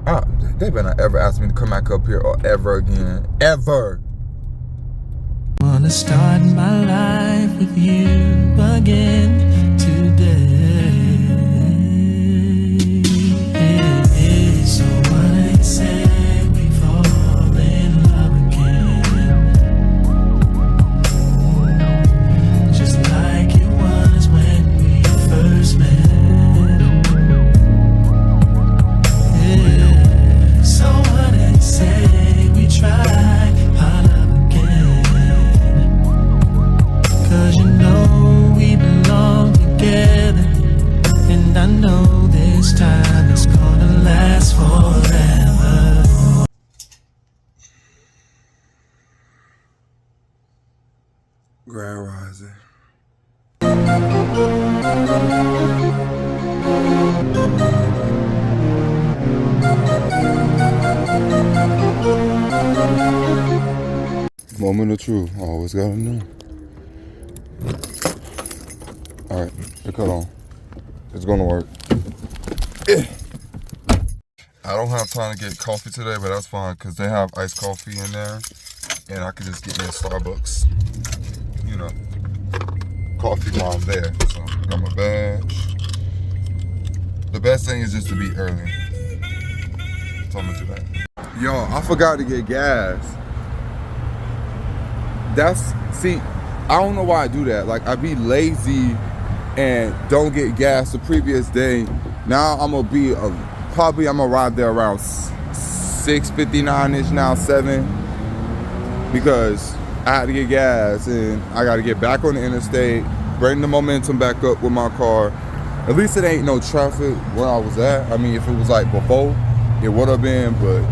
They better not ever ask me to come back up here or ever again. Ever. Wanna start my life with you again today. So what they say, we fall in love again, just like it was when we first met. So what they say, we try our love again, 'cause you know we belong together, and I know this time it's gonna last forever. Grand Rising. Moment of truth. Always gotta know. Alright, the cut on. It's gonna work. I don't have time to get coffee today, but that's fine because they have iced coffee in there, and I can just get me a Starbucks. You know, coffee while I'm there. So got my badge. The best thing is just to be early. So I'm gonna do that. Yo, I forgot to get gas. See, I don't know why I do that. Like, I be lazy and don't get gas the previous day. Now I'm gonna be I'm gonna ride there around 6:59ish now, 7, because I had to get gas and I got to get back on the interstate, bring the momentum back up with my car. At least it ain't no traffic where I was at. I mean, if it was like before, it would have been, but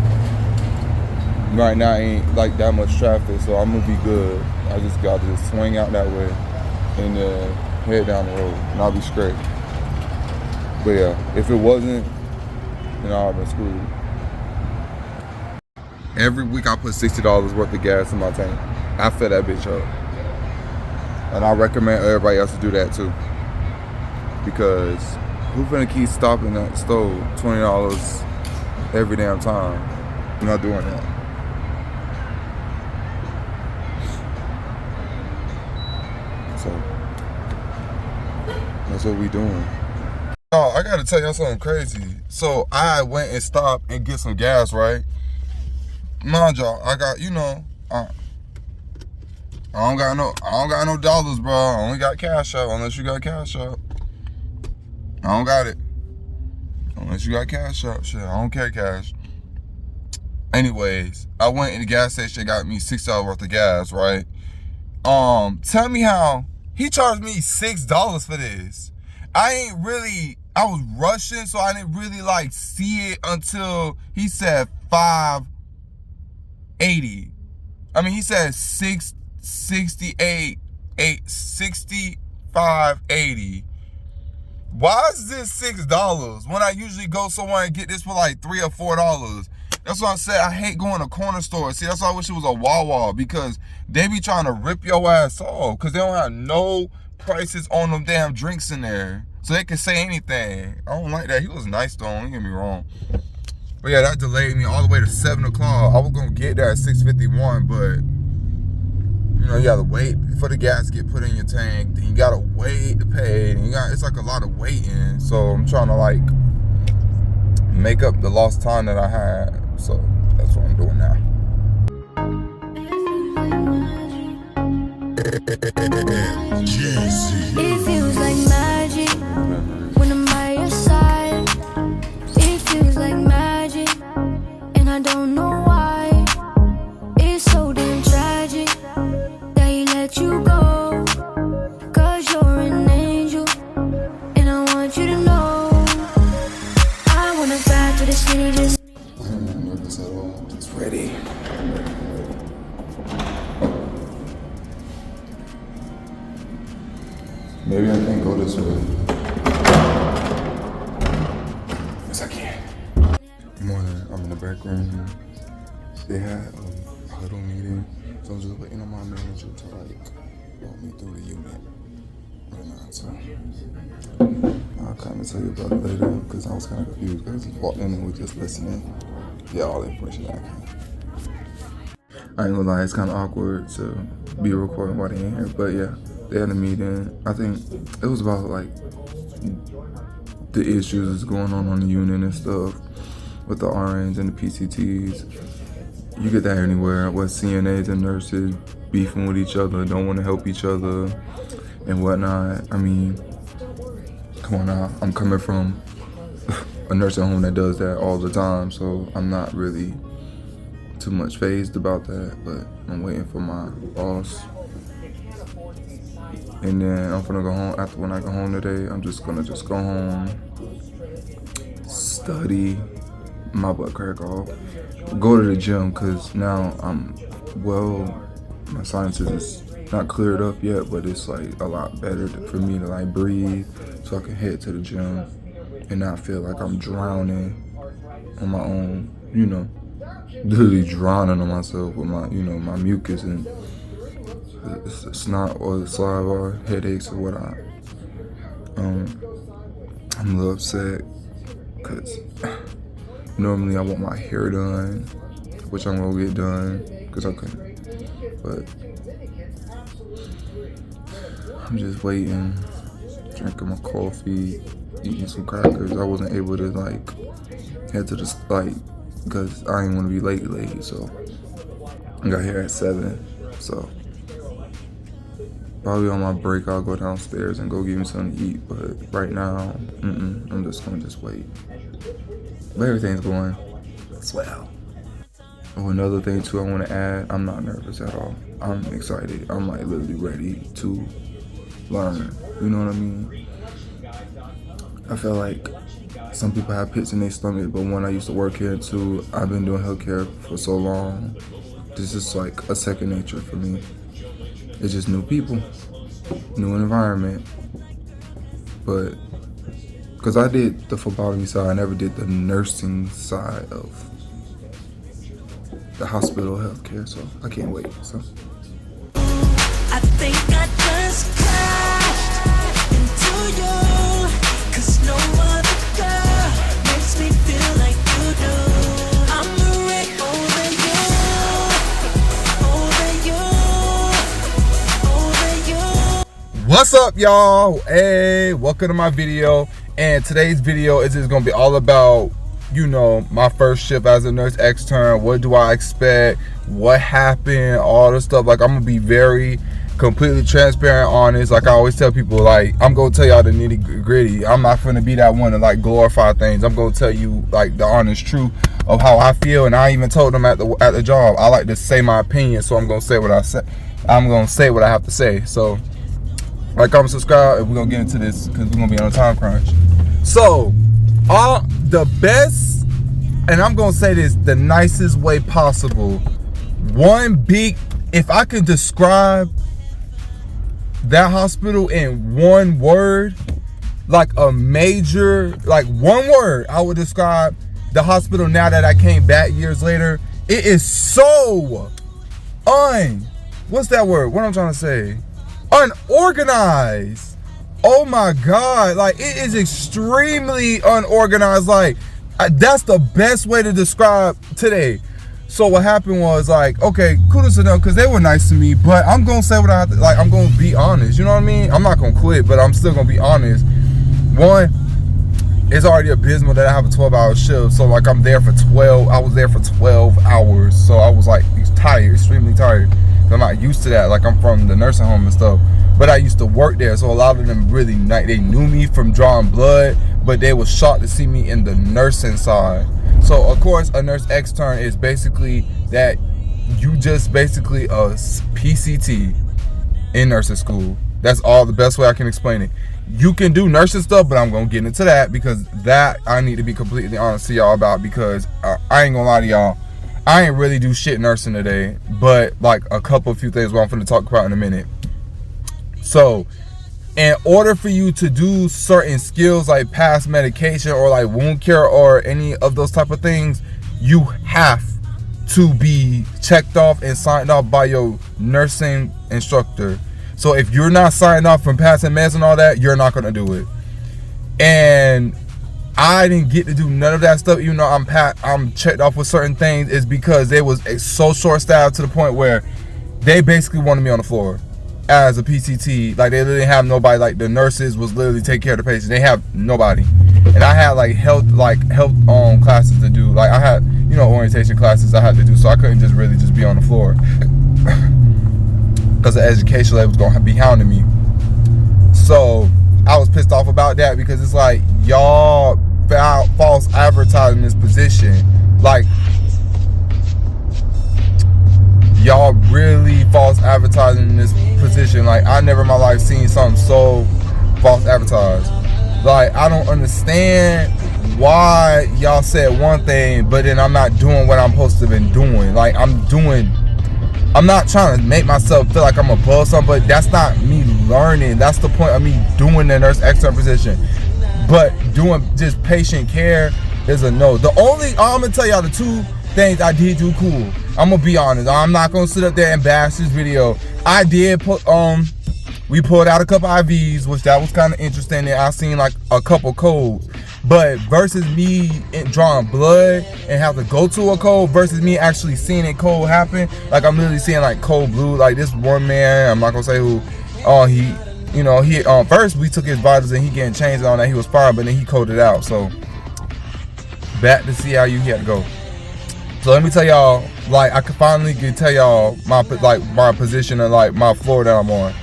right now ain't like that much traffic, so I'm gonna be good. I just got to swing out that way and head down the road, and I'll be straight. But yeah, if it wasn't, then I'll have been screwed. Every week I put $60 worth of gas in my tank. I fill that bitch up, and I recommend everybody else to do that too. Because who's gonna keep stopping at the stove $20 every damn time? I'm not doing that. So that's what we doing. Oh, I gotta tell y'all something crazy. So I went and stopped and get some gas, right? Mind y'all, I got, I don't got no dollars, bro. I only got cash out, unless you got cash out. I don't got it. Unless you got cash out, shit, I don't carry cash. Anyways, I went in the gas station, got me $6 worth of gas, right? Tell me how he charged me $6 for this. I was rushing, so I didn't really like see it until he said $5.80. I mean, he said $65.80. Why is this $6 when I usually go somewhere and get this for like $3 or $4? That's why I said I hate going to corner stores. See, that's why I wish it was a Wawa, because they be trying to rip your ass off because they don't have no prices on them damn drinks in there. So they can say anything. I don't like that. He was nice though, don't get me wrong. But yeah, that delayed me all the way to 7 o'clock. I was gonna get there at 6:51, but you gotta wait for the gas to get put in your tank. Then you gotta wait to pay. And it's like a lot of waiting. So I'm trying to like make up the lost time that I had. So that's what I'm doing now. It feels like magic when I'm by your side. It feels like magic, and I don't know why. It's so damn tragic that he let you go, 'cause you're an angel, and I want you to know I wanna back to the city just. I'm not nervous at all. Just ready. Maybe I can't go this way. Yes, I can. Good morning. I'm in the back room. They had a little meeting, so I'm just waiting on my manager to like walk me through the unit. So I'll kind of tell you about it later because I was kind of confused because I just walked in and was just listening. Yeah, all the information that I can. I ain't gonna lie, it's kind of awkward to be recording while they in here, but yeah, they had a meeting. I think it was about like the issues that's going on the union and stuff with the RNs and the PCTs. You get that anywhere with CNAs and nurses beefing with each other, don't want to help each other and whatnot. I mean, come on now, I'm coming from a nursing home that does that all the time, so I'm not really too much fazed about that, but I'm waiting for my boss. And then I'm gonna go home. After when I go home today, I'm just gonna go home, study my butt crack off, go to the gym, cause now my sinuses is not cleared up yet, but it's like a lot better for me to like breathe, so I can head to the gym and not feel like I'm drowning on my own, literally drowning on myself with my, my mucus and snot or the saliva or headaches or whatnot. I'm a little upset because normally I want my hair done, which I'm gonna get done because I couldn't. But I'm just waiting, drinking my coffee, eating some crackers. I wasn't able to head to the because I didn't want to be late, so I got here at 7. So probably on my break I'll go downstairs and go get me something to eat. But right now, I'm just gonna wait. But everything's going swell. Oh, another thing too I want to add, I'm not nervous at all. I'm excited. I'm literally ready to learn. You know what I mean? I feel like some people have pits in their stomach, but when I used to work here too, I've been doing healthcare for so long. This is like a second nature for me. It's just new people, new environment. But because I did the phlebotomy side, I never did the nursing side of the hospital healthcare, so I can't wait. So I think I just crashed into you, 'cause no other girl makes me feel like you do. I'm a wreck over you. What's up, y'all? Hey, welcome to my video. And today's video is just gonna be all about, my first shift as a nurse extern. What do I expect? What happened? All the stuff. I'm gonna be very completely transparent, honest. I always tell people, I'm gonna tell y'all the nitty gritty. I'm not gonna be that one to glorify things. I'm gonna tell you the honest truth of how I feel. And I even told them at the job, I like to say my opinion, so I'm gonna say what I say. I'm gonna say what I have to say. So comment, subscribe, and we're gonna get into this because we're gonna be on a time crunch. So all the best, and I'm gonna say this the nicest way possible, if I could describe that hospital in one word, one word, I would describe the hospital now that I came back years later. It is so what's that word? What I'm trying to say? Unorganized. Oh my God. It is extremely unorganized. That's the best way to describe today. So what happened was okay, kudos to them because they were nice to me, but I'm gonna say what I have to, I'm gonna be honest, you know what I mean? I'm not gonna quit, but I'm still gonna be honest. One, it's already abysmal that I have a 12-hour shift, so I was there for 12 hours, so I was tired, extremely tired. I'm not used to that. I'm from the nursing home and stuff, but I used to work there, so a lot of them really they knew me from drawing blood, but they were shocked to see me in the nursing side. So of course, a nurse extern is basically that you just basically a PCT in nursing school. That's all, the best way I can explain it. You can do nursing stuff, but I'm gonna get into that because that I need to be completely honest to y'all about, because I ain't gonna lie to y'all, I ain't really do shit nursing today, but a few things what I'm gonna talk about in a minute. So in order for you to do certain skills like pass medication or wound care or any of those type of things, you have to be checked off and signed off by your nursing instructor. So if you're not signing off from passing meds and all that, you're not gonna do it. And I didn't get to do none of that stuff, even though I'm checked off with certain things. Is because they was so short-staffed to the point where they basically wanted me on the floor as a PCT. Like, they literally have nobody. Like, the nurses was literally taking care of the patients. They have nobody. And I had health classes to do. Like, I had, orientation classes I had to do, so I couldn't just really just be on the floor because the education lab was gonna be hounding me. So I was pissed off about that, because it's like, y'all false advertising this position. Like, y'all really false advertising this position. Like, I never in my life seen something so false advertised. Like, I don't understand why y'all said one thing, but then I'm not doing what I'm supposed to have been doing. Like, I'm not trying to make myself feel like I'm above something, but that's not me learning. That's the point of me doing the nurse extern position. But doing just patient care is a no. I'm gonna tell y'all the two things I did do cool. I'm gonna be honest. I'm not gonna sit up there and bash this video. I did put we pulled out a couple IVs, which that was kind of interesting, and I seen like a couple codes. But versus me drawing blood and have to go to a code versus me actually seeing a code happen, like I'm literally seeing like code blue. Like, this one man, I'm not gonna say who, he first we took his vitals and he getting changed on that, he was fine, but then he coded out. So back to CIU, he had to go. So let me tell y'all, like, I could finally tell y'all my position and like my floor that I'm on.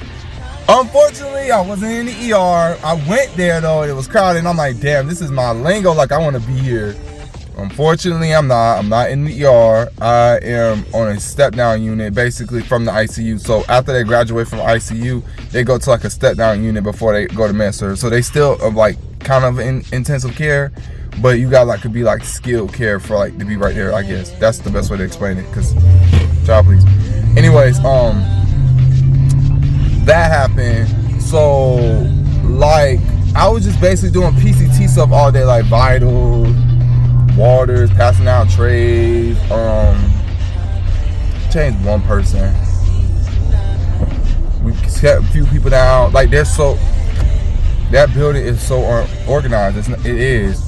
Unfortunately, I wasn't in the ER. I went there though, it was crowded, and I'm like, damn, this is my lingo, like I want to be here. Unfortunately, I'm not in the ER. I am on a step down unit, basically from the ICU. So after they graduate from ICU, they go to like a step down unit before they go to med surg. So they still are like kind of in intensive care, but you got could be like skilled care for like to be right there, I guess. That's the best way to explain it, cause child please. Anyways, that happened. So like I was just basically doing PCT stuff all day, like vitals, waters, passing out trays, changed one person. We kept a few people down. Like, that building is so organized. It is.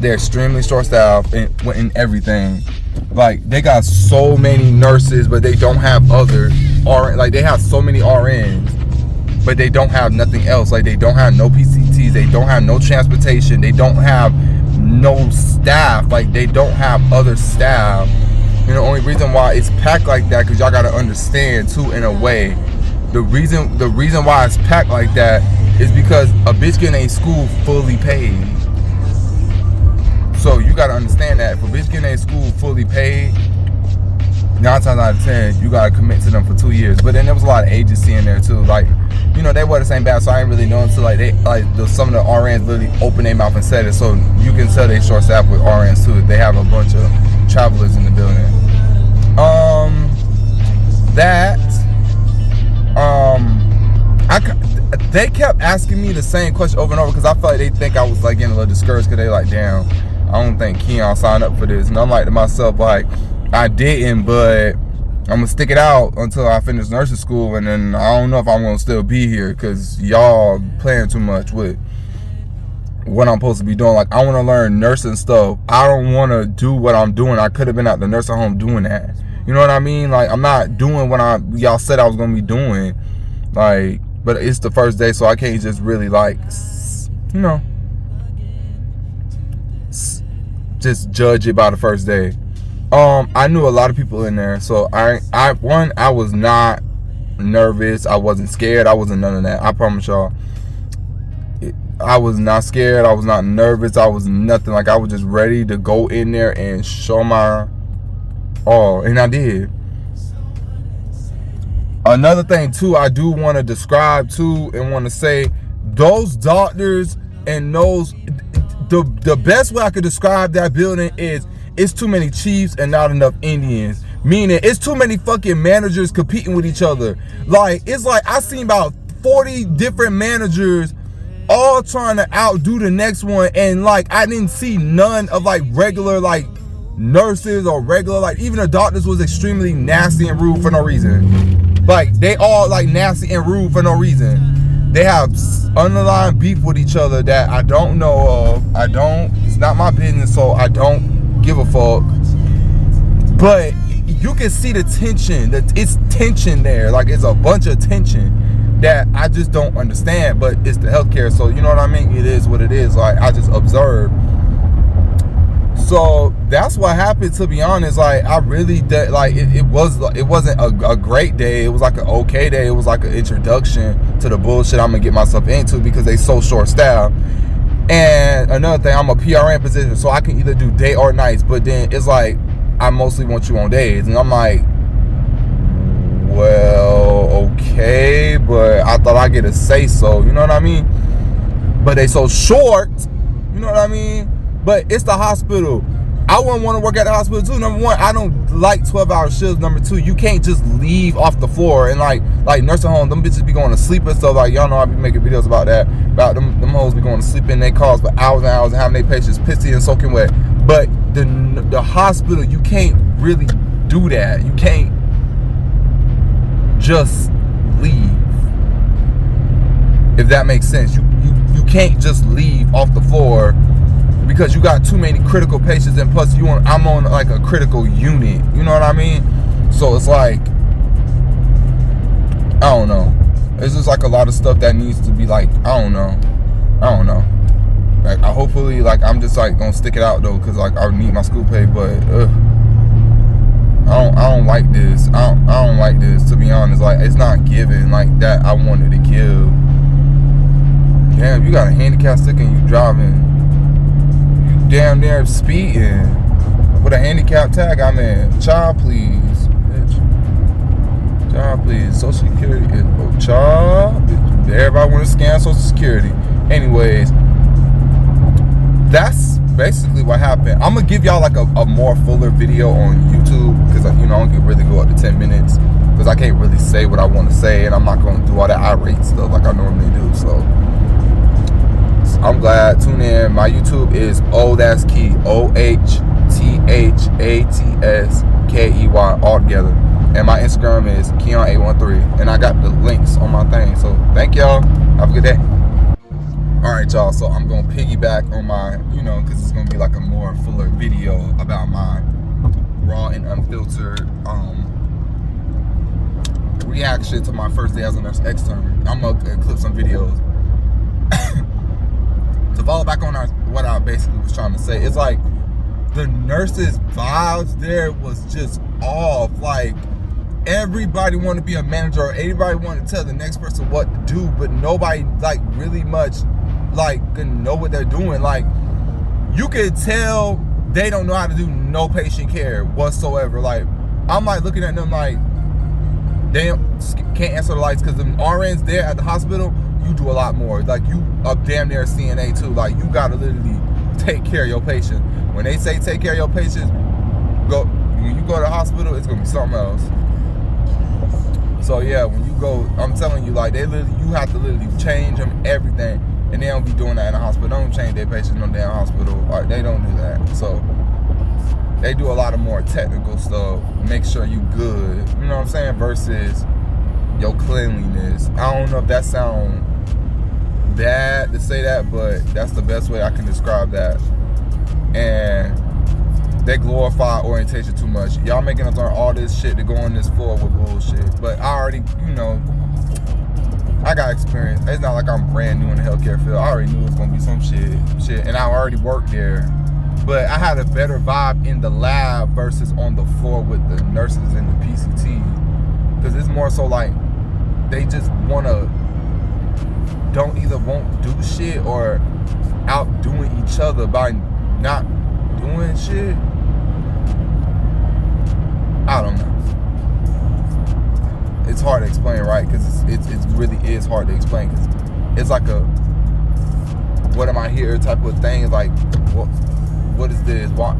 They're extremely short-staffed in everything. Like, they got so many nurses, but they don't have other RN. Like, they have so many RNs, but they don't have nothing else. Like, they don't have no PCTs. They don't have no transportation. They don't have no staff. Like, they don't have other staff. And the only reason why it's packed like that, because y'all gotta understand too, in a way, the reason why it's packed like that is because a bitch getting a school fully paid. So you gotta understand that if a bitch getting a school fully paid, 9 times out of 10, you gotta commit to them for 2 years. But then there was a lot of agency in there too. Like, they wear the same badge, so I ain't really know until some of the RNs literally open their mouth and said it. So you can tell they short staffed with RNs too. They have a bunch of travelers in the building. They kept asking me the same question over and over, because I felt like they think I was like getting a little discouraged, because they like, damn, I don't think Keon signed up for this. And I'm like to myself, like, I didn't, but I'm gonna stick it out until I finish nursing school, and then I don't know if I'm gonna still be here, because y'all playing too much with what I'm supposed to be doing. Like, I want to learn nursing stuff. I don't want to do what I'm doing. I could have been at the nursing home doing that. You know what I mean? Like, I'm not doing what y'all said I was gonna be doing. Like, but it's the first day, so I can't just really just judge it by the first day. I knew a lot of people in there, so I was not nervous. I wasn't scared. I wasn't none of that. I promise y'all. I was not scared. I was not nervous. I was nothing. Like, I was just ready to go in there and show my all, and I did. Another thing too, I do want to describe too, and want to say, those doctors and those, the best way I could describe that building is, it's too many chiefs and not enough Indians. Meaning, it's too many fucking managers competing with each other. Like, it's like I seen about 40 different managers all trying to outdo the next one, and like I didn't see none of like regular like nurses or regular, like even the doctors was extremely nasty and rude for no reason. Like, they all like nasty and rude for no reason. They have underlying beef with each other that I don't know of. It's not my business, so I don't give a fuck. But you can see the tension, that it's tension there. Like, it's a bunch of tension that I just don't understand, but it's the healthcare, so you know what I mean? It is what it is. Like, I just observe. So that's what happened, to be honest. Like, I really did, like, it wasn't a great day. It was like an okay day. It was like an introduction to the bullshit I'm gonna get myself into because they so short staffed. And another thing, I'm a PRN position, so I can either do day or nights, but then it's like, I mostly want you on days. And I'm like, well, okay, but I thought I'd get a say so, you know what I mean? But they so short, you know what I mean? But it's the hospital. I wouldn't want to work at the hospital too. Number one, I don't like 12-hour shifts. Number two, you can't just leave off the floor. And like nursing home, them bitches be going to sleep and stuff. Like, y'all know I be making videos about that. About them hoes be going to sleep in their cars for hours and hours and having their patients pissy and soaking wet. But the hospital, you can't really do that. You can't just leave, if that makes sense. You can't just leave off the floor because you got too many critical patients, and plus I'm on like a critical unit, you know what I mean? So it's like, I don't know, it's just like a lot of stuff that needs to be like, I don't know. Like, hopefully, like, I'm just like gonna stick it out though, cause like I need my school pay, but I don't like this. I don't like this, to be honest. Like, it's not giving like that I wanted to give. Damn, you got a handicap stick and you driving. You damn near speeding with a handicap tag. I mean, child please, bitch. Child please. Social Security is child. Everybody want to scan Social Security. Anyways, that's basically what happened. I'm gonna give y'all like a more fuller video on YouTube, because you know I don't really go up to 10 minutes because I can't really say what I want to say, and I'm not gonna do all that irate stuff like I normally do. So I'm glad. Tune in. My YouTube is OHTHATSKEY, OHTHATSKEY, all together. And my Instagram is Keon813, and I got the links on my thing. So thank y'all. Have a good day. All right, y'all, so I'm gonna piggyback on my, because it's gonna be like a more fuller video about my raw and unfiltered reaction to my first day as a nurse extern. I'm gonna clip some videos to follow back on what I basically was trying to say. It's like the nurses' vibes there was just off. Like, everybody wanted to be a manager, or everybody wanted to tell the next person what to do, but nobody like really much like know what they're doing. Like, you could tell they don't know how to do no patient care whatsoever. Like, I'm like looking at them like they can't answer the lights, because the RNs there at the hospital, you do a lot more. Like, you up damn near CNA too. Like, you gotta literally take care of your patient. When they say take care of your patients, when you go to the hospital, it's gonna be something else. So yeah, when you go, I'm telling you, like, you have to literally change them everything, and they don't be doing that in the hospital. They don't change their patients in no damn hospital. Or they don't do that. So they do a lot of more technical stuff. Make sure you good. You know what I'm saying? Versus your cleanliness. I don't know if that sounds bad to say that, but that's the best way I can describe that. And they glorify orientation too much. Y'all making us learn all this shit to go on this floor with bullshit. But I already, I got experience. It's not like I'm brand new in the healthcare field. I already knew it was gonna be some shit, and I already worked there. But I had a better vibe in the lab versus on the floor with the nurses and the PCT, because it's more so like they just won't do shit or outdoing each other by not doing shit. I don't know. It's hard to explain, right? Because it really is hard to explain, because it's like a what am I here type of thing. It's like, what is this? Why?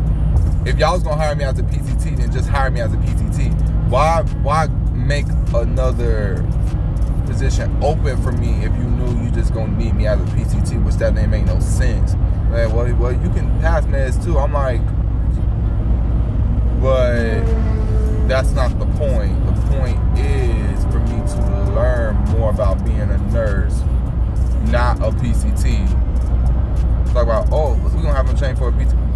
If y'all was gonna hire me as a PCT, then just hire me as a PCT. Why make another position open for me if you knew you just gonna need me as a PCT, which that didn't make no sense. Man, well, you can pass meds too. I'm like, but that's not the point. The point is for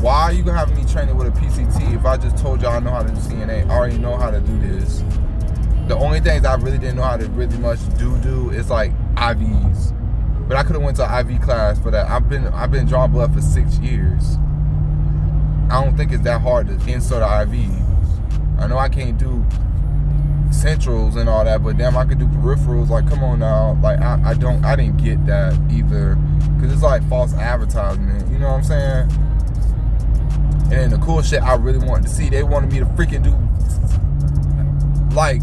why are you gonna have me training with a PCT if I just told y'all I know how to do CNA? I already know how to do this. The only things I really didn't know how to really much do is like IVs. But I could have went to an IV class for that. I've been drawing blood for 6 years. I don't think it's that hard to insert an IV. I know I can't do centrals and all that, but damn, I could do peripherals. Like, come on now. Like, I didn't get that either, because it's like false advertisement. You know what I'm saying? And then the cool shit I really wanted to see, they wanted me to freaking do, like,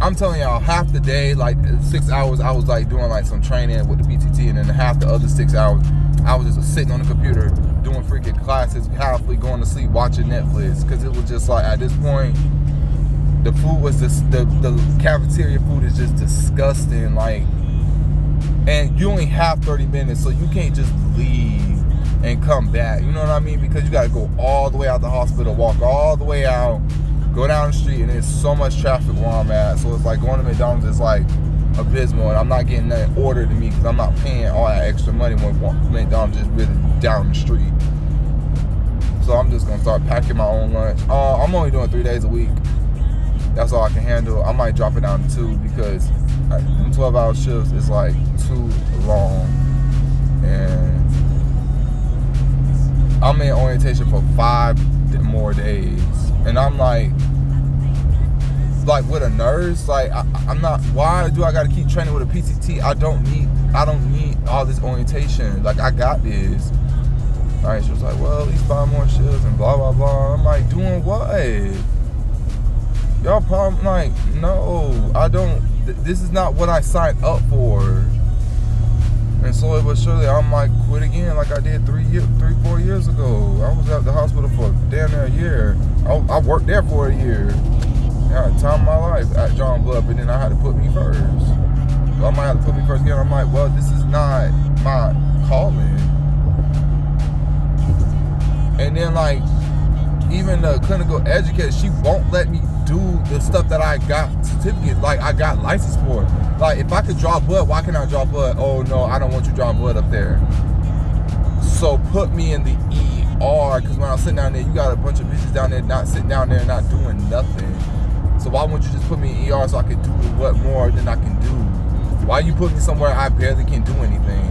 I'm telling y'all, half the day, like 6 hours, I was like doing like some training with the PTT, and then half the other 6 hours, I was just sitting on the computer doing freaking classes, halfway going to sleep watching Netflix, because it was just like, at this point, the food was just, the cafeteria food is just disgusting, like, and you only have 30 minutes, so you can't just leave and come back, you know what I mean? Because you got to go all the way out the hospital, walk all the way out, go down the street, and there's so much traffic where I'm at, so it's like going to McDonald's is like abysmal, and I'm not getting that ordered to me because I'm not paying all that extra money when McDonald's is really down the street. So I'm just gonna start packing my own lunch. I'm only doing 3 days a week. That's all I can handle. I might drop it down to 2 because them 12-hour shifts is like too long, and I'm in orientation for 5 more days, and I'm like with a nurse, like I'm not. Why do I got to keep training with a PCT? I don't need all this orientation. Like, I got this. All right, she was like, well, at least 5 more shifts and blah blah blah. I'm like, doing what? Y'all probably like, no, I don't. This is not what I signed up for. And slowly but surely, I'm like, quit again, like I did 4 years ago. I was at the hospital for damn near a year. I worked there for a year. I had time of my life at drawing blood, but then I had to put me first. So I might have to put me first again. I'm like, well, this is not my calling. And then, like, even the clinical educator, she won't let me do the stuff that I got certificates, like I got license for. Like, if I could draw blood, why can't I draw blood? Oh no, I don't want you drawing blood up there. So put me in the ER, because when I was sitting down there, you got a bunch of bitches down there not sitting down there, not doing nothing. So why won't you just put me in ER so I can do what more than I can do? Why you put me somewhere I barely can do anything?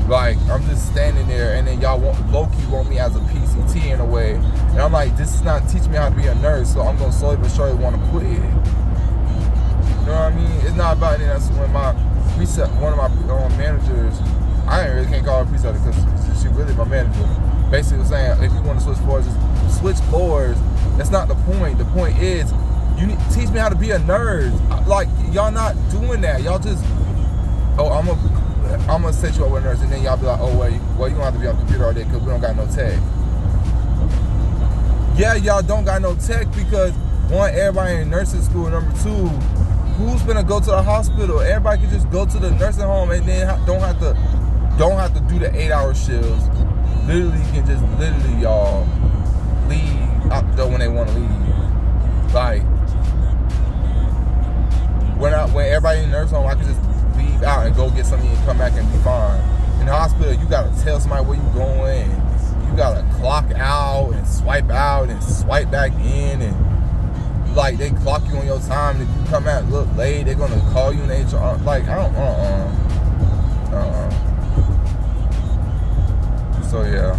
Like, I'm just standing there, and then y'all low-key want me as a PCT in a way. And I'm like, this is not teaching me how to be a nurse, so I'm going to slowly but surely want to quit. You know what I mean? It's not about it. That's when one of my managers, I really can't call her preceptor because she really my manager, basically was saying, if you want to switch floors, just switch floors. That's not the point. The point is, you need to teach me how to be a nurse. Like, y'all not doing that. Y'all just, oh, I'm gonna set you up with a nurse, and then y'all be like, oh, well, you don't have to be on the computer all day because we don't got no tech. Yeah, y'all don't got no tech because, one, everybody in nursing school. Number 2, who's gonna go to the hospital? Everybody can just go to the nursing home and then don't have to do the 8-hour shifts. Literally, you can just y'all leave out there when they want to leave. Like, when everybody in the nursing home, I can just leave out and go get something and come back and be fine. In the hospital, you gotta tell somebody where you going. You gotta clock out and swipe back in, and like, they clock you on your time. If you come out look late, they're gonna call you in HR. Like, I don't. So yeah.